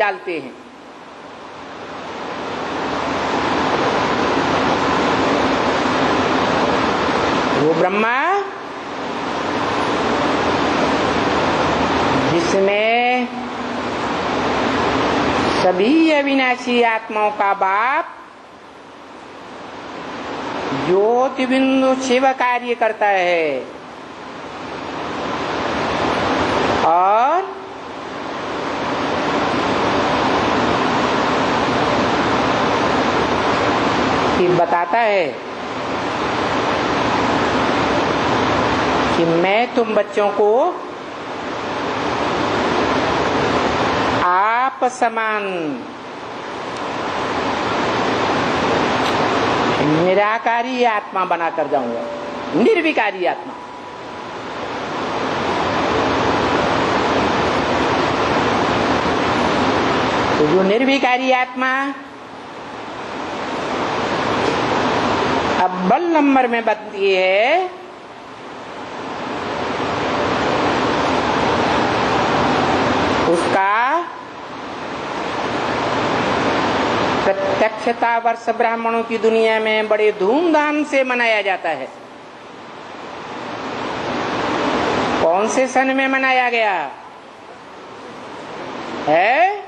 डालते हैं। वो ब्रह्मा जिसमें सभी अविनाशी आत्माओं का बाप ज्योति बिंदु शिव कार्य करता है और बताता है कि मैं तुम बच्चों को आप समान निराकारी आत्मा बनाकर जाऊंगा, निर्विकारी आत्मा। तो जो निर्विकारी आत्मा अव्वल नंबर में बनती है, उसका प्रत्यक्षता वर्ष ब्राह्मणों की दुनिया में बड़े धूमधाम से मनाया जाता है। कौन से सन में मनाया गया है?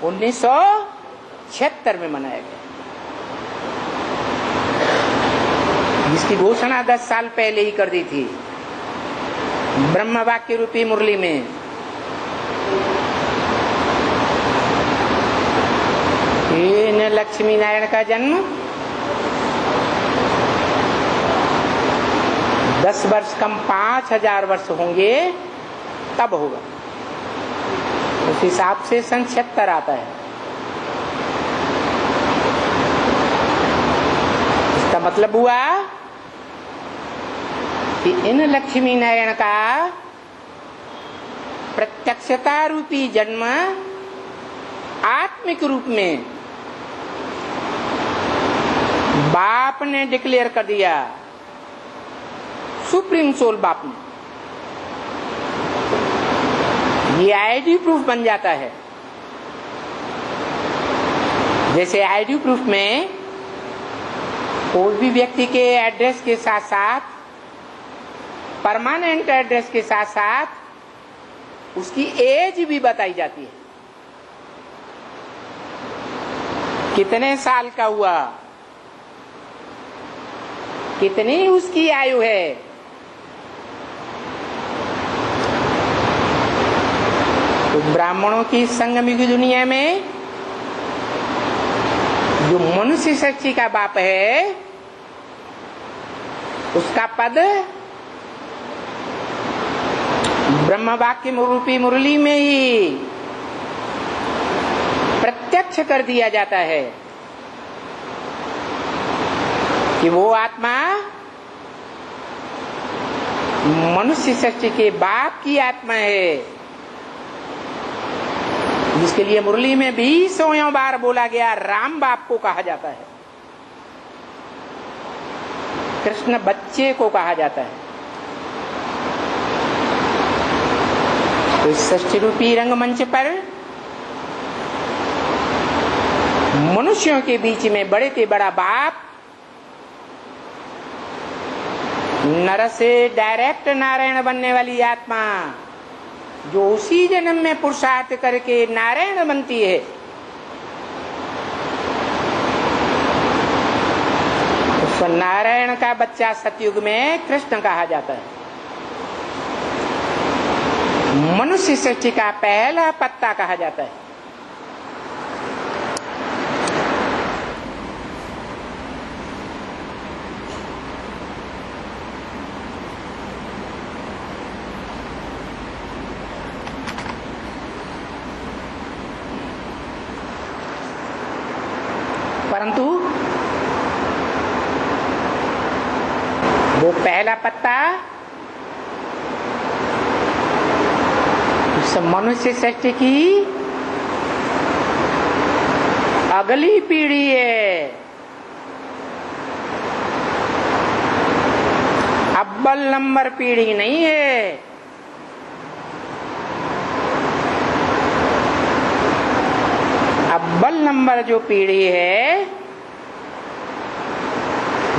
1976 में मनाया गया, जिसकी घोषणा 10 साल पहले ही कर दी थी ब्रह्म वाक्य रूपी मुरली में। इन लक्ष्मी नारायण का जन्म 10 वर्ष कम 5000 वर्ष होंगे तब होगा। उस हिसाब से सन 76 आता है। इसका मतलब हुआ कि इन लक्ष्मी नारायण का प्रत्यक्षता रूपी जन्म आत्मिक रूप में बाप ने डिक्लेयर कर दिया, सुप्रीम सोल बाप ने। ये आईडी प्रूफ बन जाता है। जैसे आईडी प्रूफ में कोई भी व्यक्ति के एड्रेस के साथ साथ परमानेंट एड्रेस के साथ साथ उसकी एज भी बताई जाती है, कितने साल का हुआ, कितनी उसकी आयु है। तो ब्राह्मणों की संगम की दुनिया में जो मनुष्य शक्ति का बाप है, उसका पद ब्रह्म वाक्य रूपी मुरली में ही प्रत्यक्ष कर दिया जाता है कि वो आत्मा मनुष्य शक्ति के बाप की आत्मा है, जिसके लिए मुरली में 20 बार बोला गया राम बाप को कहा जाता है, कृष्ण बच्चे को कहा जाता है। तो इस सृष्टि रूपी रंगमंच पर मनुष्यों के बीच में बड़े से बड़ा बाप नर से डायरेक्ट नारायण बनने वाली आत्मा, जो उसी जन्म में पुरुषार्थ करके नारायण बनती है, उस नारायण का बच्चा सतयुग में कृष्ण कहा जाता है। मनुष्य सृष्टि का पहला पत्ता कहा जाता है। परंतु वो पहला पत्ता उस मनुष्य सृष्टि की अगली पीढ़ी है। अव्वल नंबर पीढ़ी नहीं है। अव्वल नंबर जो पीढ़ी है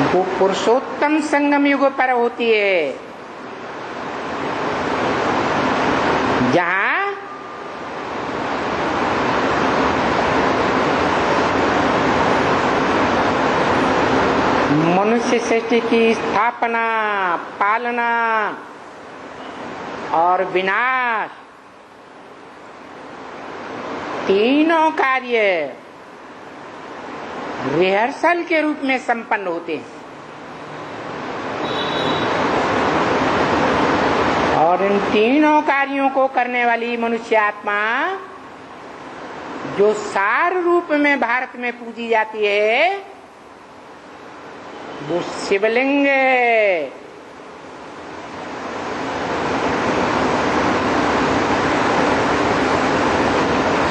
वो पुरुषोत्तम संगम युग पर होती है, जहां मनुष्य सृष्टि की स्थापना, पालना और विनाश तीनों कार्य रिहर्सल के रूप में संपन्न होते हैं। और इन तीनों कार्यों को करने वाली मनुष्य आत्मा जो सार रूप में भारत में पूजी जाती है वो शिवलिंग है।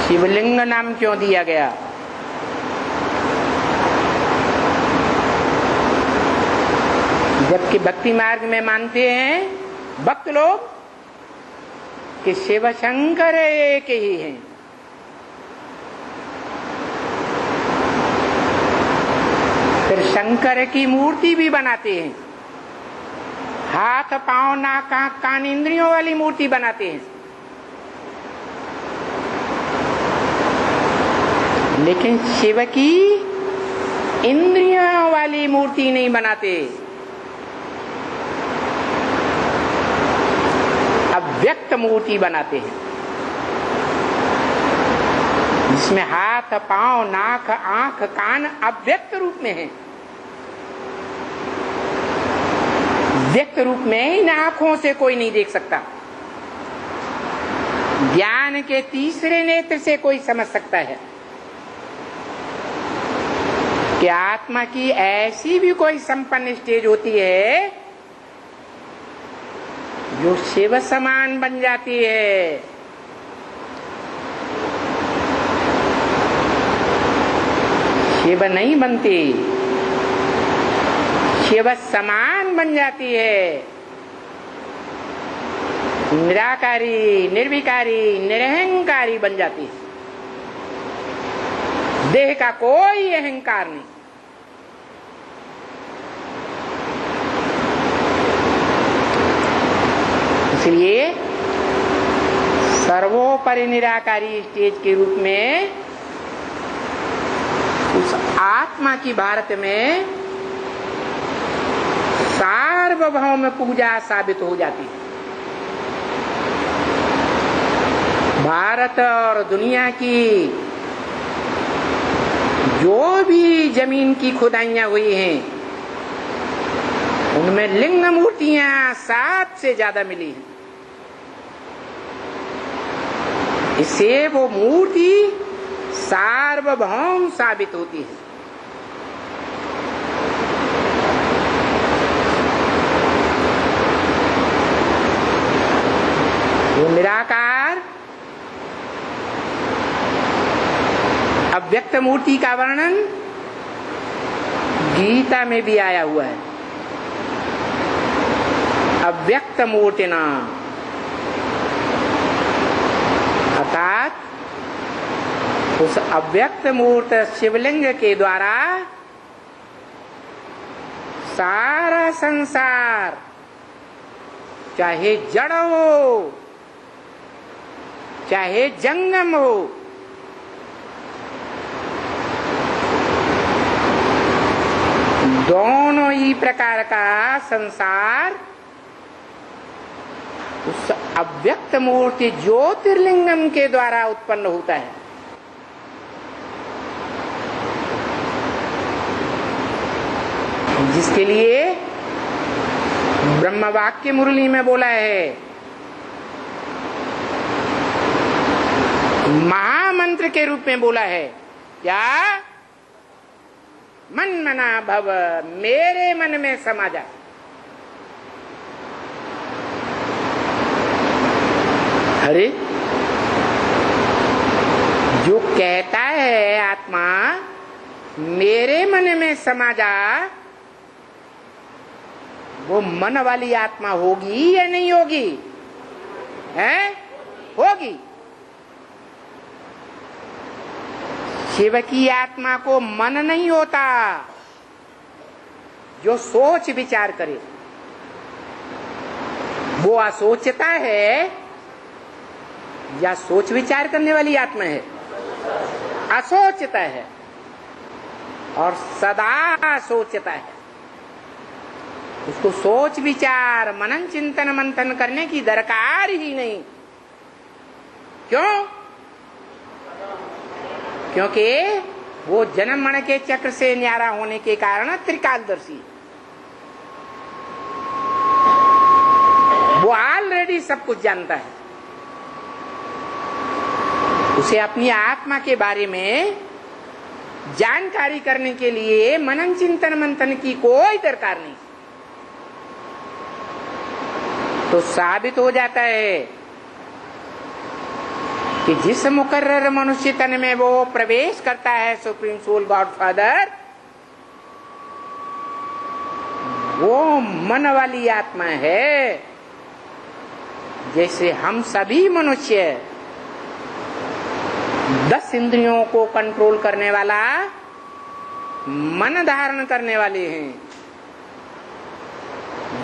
शिवलिंग नाम क्यों दिया गया? जबकि भक्ति मार्ग में मानते हैं भक्त लोग कि शिव शंकर एक ही हैं। फिर शंकर की मूर्ति भी बनाते हैं, हाथ पांव नाक आंख कान इंद्रियों वाली मूर्ति बनाते हैं, लेकिन शिव की इंद्रियों वाली मूर्ति नहीं बनाते। अव्यक्त मूर्ति बनाते हैं जिसमें हाथ पांव नाक आंख कान अव्यक्त रूप में है। व्यक्त रूप में इन आंखों से कोई नहीं देख सकता, ज्ञान के तीसरे नेत्र से कोई समझ सकता है कि आत्मा की ऐसी भी कोई संपन्न स्टेज होती है जो शिव समान बन जाती है। शिव नहीं बनती, शिव समान बन जाती है। निराकारी, निर्विकारी, निरहंकारी बन जाती है। देह का कोई अहंकार नहीं। इसलिए सर्वोपरि निराकारी स्टेज के रूप में उस आत्मा की भारत में सार्वभौम पूजा साबित हो जाती है। भारत और दुनिया की जो भी जमीन की खुदाइयां हुई हैं उनमें लिंग मूर्तियां 7 से ज्यादा मिली हैं। इससे वो मूर्ति सार्वभौम साबित होती है। वो निराकार अव्यक्त मूर्ति का वर्णन गीता में भी आया हुआ है। अव्यक्त मूर्ति नाम अर्थात उस अव्यक्त मूर्त शिवलिंग के द्वारा सारा संसार चाहे जड़ हो चाहे जंगम हो दोनों ही प्रकार का संसार उस अव्यक्त मूर्ति ज्योतिर्लिंगम के द्वारा उत्पन्न होता है। जिसके लिए ब्रह्म वाक्य मुरली में बोला है, महामंत्र के रूप में बोला है, क्या? मन मना भव, मेरे मन में समा जा। अरे जो कहता है आत्मा मेरे मन में समा जा, वो मन वाली आत्मा होगी या नहीं होगी? है? होगी। शिव की आत्मा को मन नहीं होता जो सोच विचार करे, वो असोचता है या सोच विचार करने वाली आत्मा है? असोचता है और सदा सोचता है। उसको सोच विचार मनन चिंतन मंथन करने की दरकार ही नहीं। क्यों? क्योंकि वो जन्म मरण के चक्र से न्यारा होने के कारण त्रिकालदर्शी, वो ऑलरेडी सब कुछ जानता है। उसे अपनी आत्मा के बारे में जानकारी करने के लिए मनन चिंतन मंथन की कोई दरकार नहीं। तो साबित हो जाता है कि जिस मुकर्रर मनुष्य तन में वो प्रवेश करता है सुप्रीम सोल गॉड फादर, वो मन वाली आत्मा है। जैसे हम सभी मनुष्य 10 इंद्रियों को कंट्रोल करने वाला मन धारण करने वाले हैं।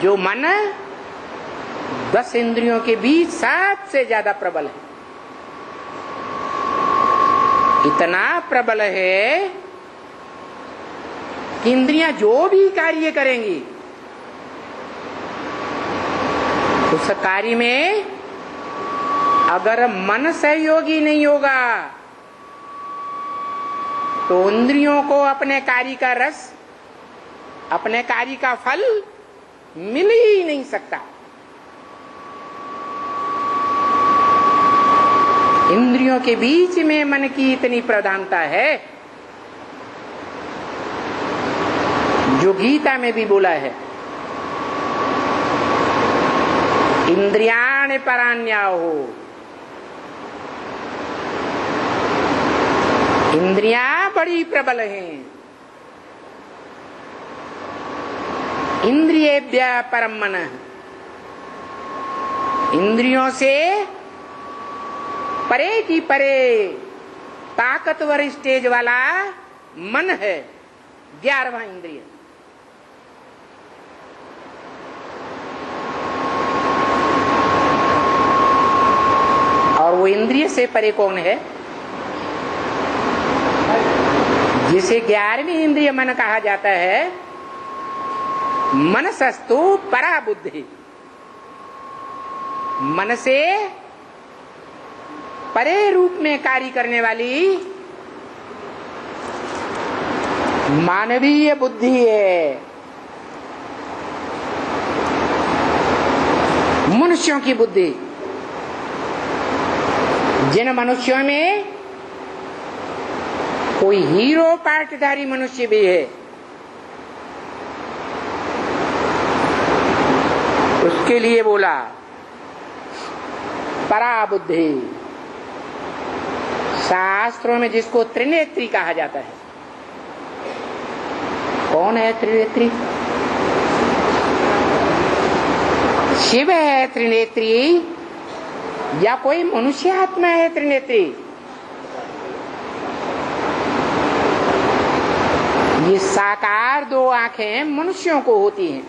जो मन 10 इंद्रियों के बीच सबसे ज्यादा प्रबल है, इतना प्रबल है कि इंद्रियां जो भी कार्य करेंगी उस कार्य में अगर मन सहयोगी नहीं होगा तो इंद्रियों को अपने कार्य का रस, अपने कार्य का फल मिल ही नहीं सकता। इंद्रियों के बीच में मन की इतनी प्रधानता है जो गीता में भी बोला है, इंद्रियाण परान्याहो। इंद्रियां बड़ी प्रबल हैं। इंद्रियेभ्यः परम मनः। इंद्रियों से परे की परे ताकतवर स्टेज वाला मन है 11वां इंद्रिय। और वो इंद्रिय से परे कौन है? जिसे 11वीं इंद्रिय मन कहा जाता है। मनसस्तु परा बुद्धि। मन से परे रूप में कार्य करने वाली मानवीय बुद्धि है, मनुष्यों की बुद्धि। जिन मनुष्यों में कोई हीरो पार्टधारी मनुष्य भी है, उसके लिए बोला परा बुद्धि। शास्त्रों में जिसको त्रिनेत्री कहा जाता है। कौन है त्रिनेत्री? शिव है त्रिनेत्री या कोई मनुष्य आत्मा है त्रिनेत्री? ये साकार 2 आंखें मनुष्यों को होती हैं,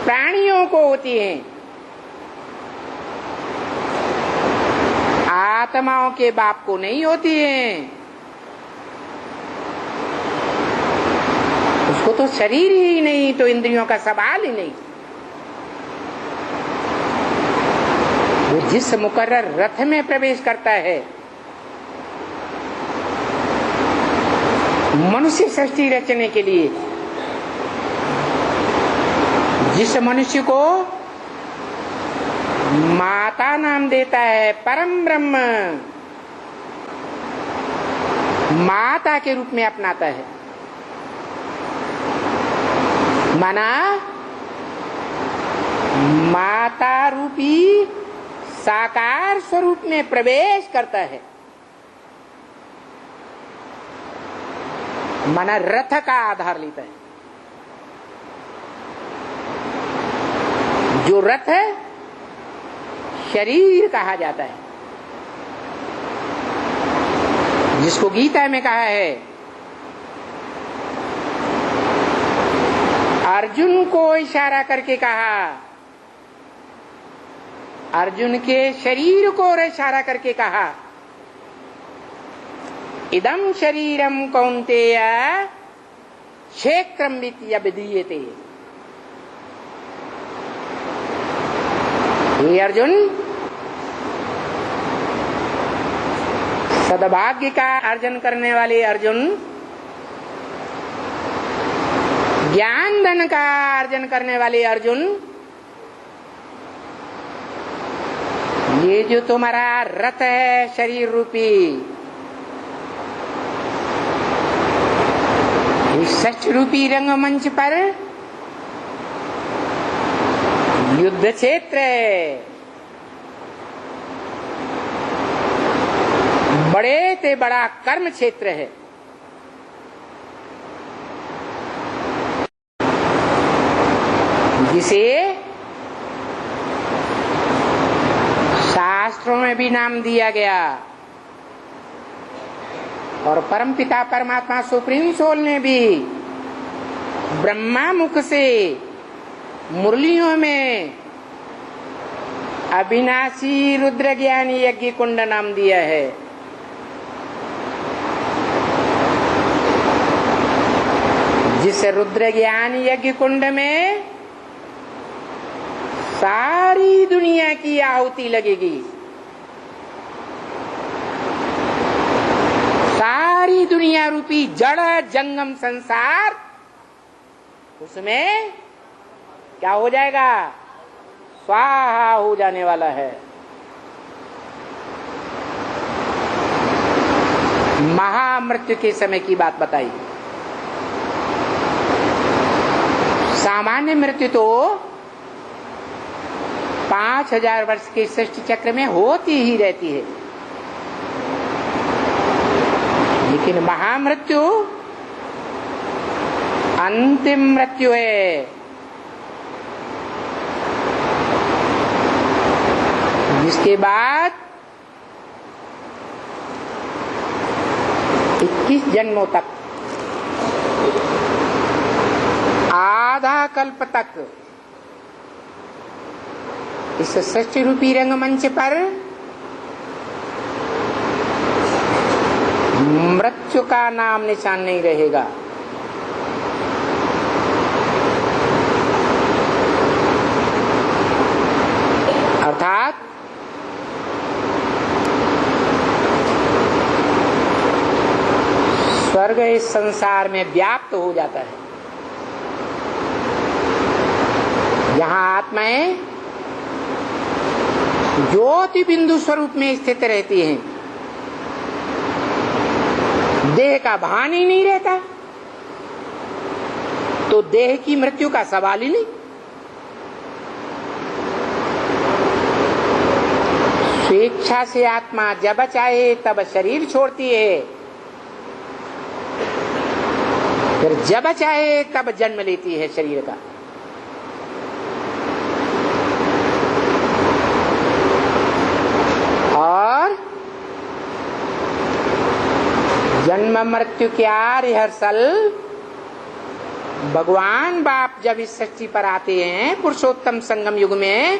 प्राणियों को होती हैं, आत्माओं के बाप को नहीं होती हैं। उसको तो शरीर ही नहीं, तो इंद्रियों का सवाल ही नहीं। वो जिस मुकर्रर रथ में प्रवेश करता है, मनुष्य सृष्टि रचने के लिए, जिस मनुष्य को माता नाम देता है, परम ब्रह्म माता के रूप में अपनाता है, माना माता रूपी साकार स्वरूप में प्रवेश करता है, माना रथ का आधार लेता है। जो रथ है शरीर कहा जाता है, जिसको गीता में कहा है अर्जुन को इशारा करके कहा, अर्जुन के शरीर को इशारा करके कहा, इदं शरीरम कौन्तेय क्षेत्रम विद्यते। हे अर्जुन, सद्भाग्य का अर्जन करने वाले अर्जुन, ज्ञान धन का अर्जन करने वाले अर्जुन, ये जो तुम्हारा रथ है शरीर रूपी, इस सच रूपी रंगमंच पर युद्ध क्षेत्र है, बड़े से बड़ा कर्म क्षेत्र है। जिसे शास्त्रों में भी नाम दिया गया और परमपिता परमात्मा सुप्रीम सोल ने भी ब्रह्मा मुख से मुरलियों में अविनाशी रुद्र ज्ञानी यज्ञ कुंड नाम दिया है। जिस रुद्र ज्ञानी यज्ञ कुंड में सारी दुनिया की आहुति लगेगी, सारी दुनिया रूपी जड़ जंगम संसार उसमें क्या हो जाएगा, स्वाहा हो जाने वाला है। महामृत्यु के समय की बात बताई। सामान्य मृत्यु तो 5000 वर्ष के सृष्टि चक्र में होती ही रहती है, लेकिन महामृत्यु अंतिम मृत्यु है, जिसके बाद 21 जन्मों तक, आधा कल्प तक इस सृष्टि रूपी रंगमंच पर मृत्यु का नाम निशान नहीं रहेगा। अर्थात स्वर्ग इस संसार में व्याप्त हो जाता है। यहाँ आत्माएं ज्योति बिंदु स्वरूप में स्थित रहती हैं, देह का भान ही नहीं रहता, तो देह की मृत्यु का सवाल ही नहीं। स्वेच्छा से आत्मा जब चाहे तब शरीर छोड़ती है, फिर जब चाहे तब जन्म लेती है शरीर का। और जन्म मृत्यु क्या रिहर्सल भगवान बाप जब इस सृष्टि पर आते हैं पुरुषोत्तम संगम युग में,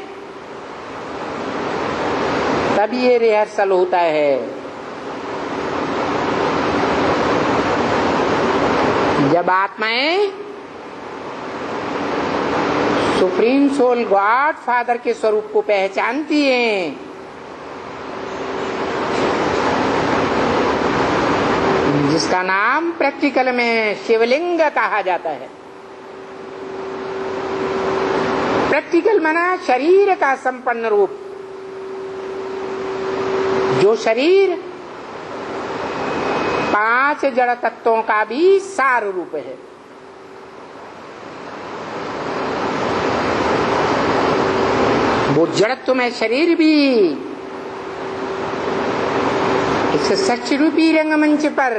तब ये रिहर्सल होता है। जब आत्माएं सुप्रीम सोल गॉड फादर के स्वरूप को पहचानती हैं, जिसका नाम प्रैक्टिकल में शिवलिंग कहा जाता है। प्रैक्टिकल माना शरीर का संपन्न रूप, जो शरीर 5 जड़ तत्वों का भी सार रूप है। वो जड़त्व में शरीर भी इस सच्ची रूपी रंगमंच पर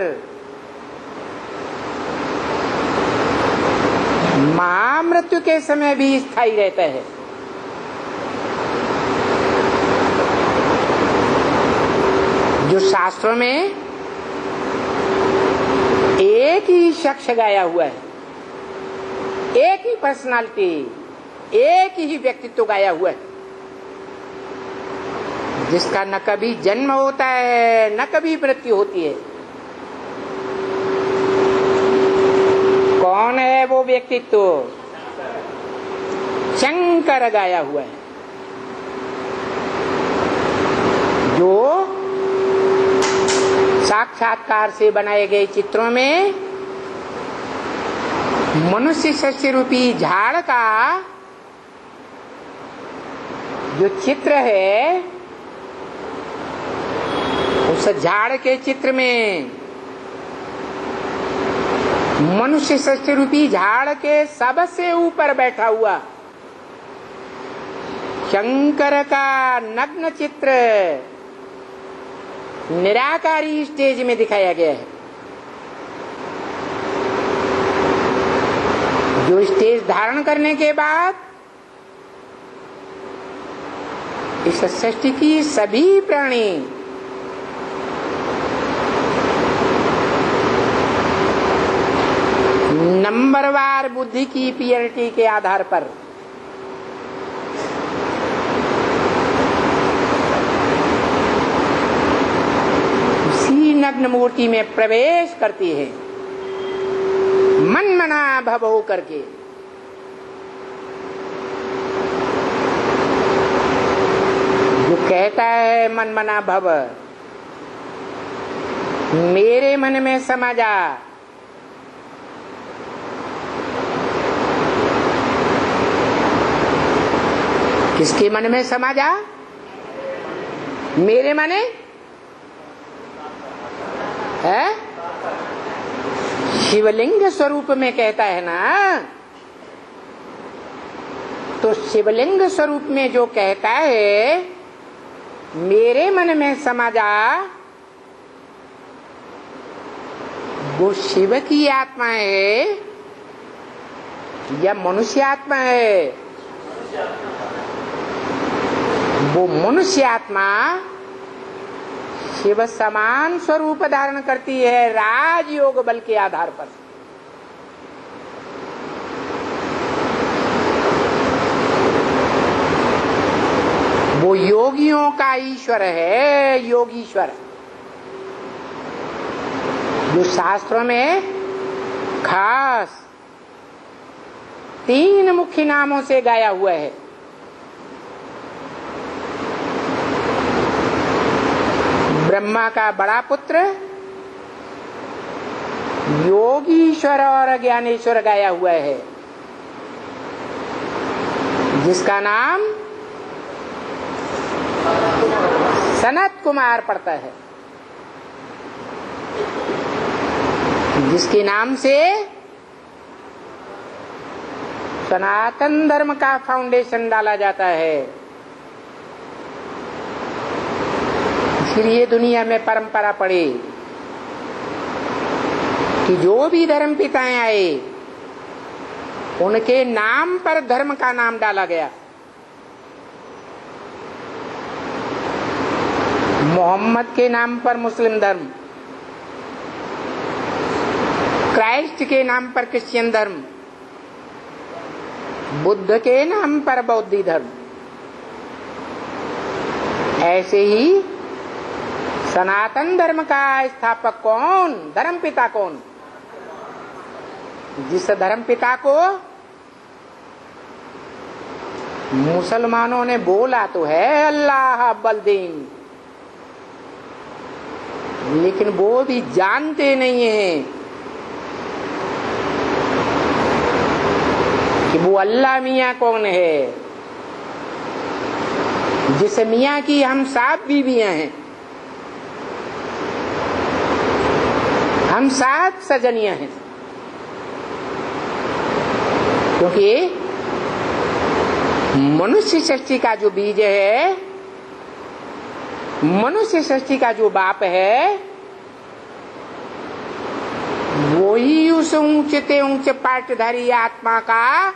महामृत्यु के समय भी स्थायी रहता है। जो शास्त्रों में एक ही शख्स गाया हुआ है, एक ही पर्सनालिटी, एक ही व्यक्तित्व गाया हुआ है, जिसका न कभी जन्म होता है न कभी मृत्यु होती है। कौन है वो व्यक्तित्व? शंकर गाया हुआ है, जो साक्षात्कार से बनाए गए चित्रों में मनुष्य सस्य रूपी झाड़ का जो चित्र है, उस झाड़ के चित्र में मनुष्य सस्य रूपी झाड़ के सबसे ऊपर बैठा हुआ शंकर का नग्न चित्र निराकारी स्टेज में दिखाया गया है। जो स्टेज धारण करने के बाद इस सृष्टि की सभी प्राणी नंबरवार बुद्धि की प्योरिटी के आधार पर उसी नग्न मूर्ति में प्रवेश करती है, मन मना भव हो करके। जो कहता है मन मना भव, मेरे मन में समा जा, किसके मन में समा जा? मेरे मने है, शिवलिंग स्वरूप में कहता है ना, तो शिवलिंग स्वरूप में जो कहता है मेरे मन में समा जा, वो शिव की आत्मा है या मनुष्य आत्मा है? वो मनुष्य आत्मा शिव समान स्वरूप धारण करती है राजयोग बल के आधार पर। वो योगियों का ईश्वर है, योगीश्वर, जो शास्त्रों में खास 3 मुख्य नामों से गाया हुआ है। ब्रह्मा का बड़ा पुत्र योगीश्वर और ज्ञानेश्वर गाया हुआ है, जिसका नाम सनत कुमार पड़ता है, जिसके नाम से सनातन धर्म का फाउंडेशन डाला जाता है। इसलिए दुनिया में परंपरा पड़ी कि जो भी धर्म पिताएं आए उनके नाम पर धर्म का नाम डाला गया। मोहम्मद के नाम पर मुस्लिम धर्म, क्राइस्ट के नाम पर क्रिश्चियन धर्म, बुद्ध के नाम पर बौद्ध धर्म। ऐसे ही सनातन धर्म का स्थापक कौन, धर्म पिता कौन? जिस धर्म पिता को मुसलमानों ने बोला तो है अल्लाह बलदीन, लेकिन वो भी जानते नहीं हैं कि वो अल्लाह मियाँ कौन है, जिस मियाँ की हम 7 बीवियां हैं, हम 7 सजनियां हैं। क्योंकि मनुष्य सृष्टि का जो बीज है, मनुष्य सृष्टि का जो बाप है, वो ही उस ऊंचते ऊंच पाटधारी आत्मा का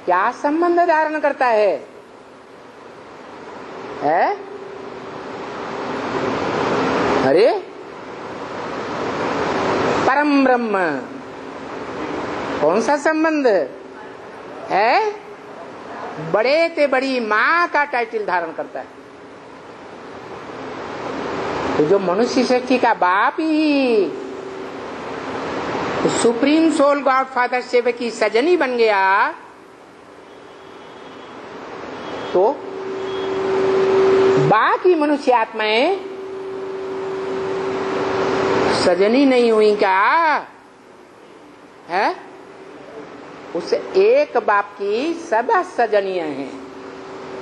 क्या संबंध धारण करता है? अरे ब्रह्म। कौन सा संबंध है? बड़े ते बड़ी माँ का टाइटल धारण करता है। तो जो मनुष्य सृष्टि का बाप ही supreme soul God father Shiva की सजनी बन गया, तो बाकी मनुष्य आत्माएं सजनी नहीं हुई क्या है? उस एक बाप की सब सजनियां हैं।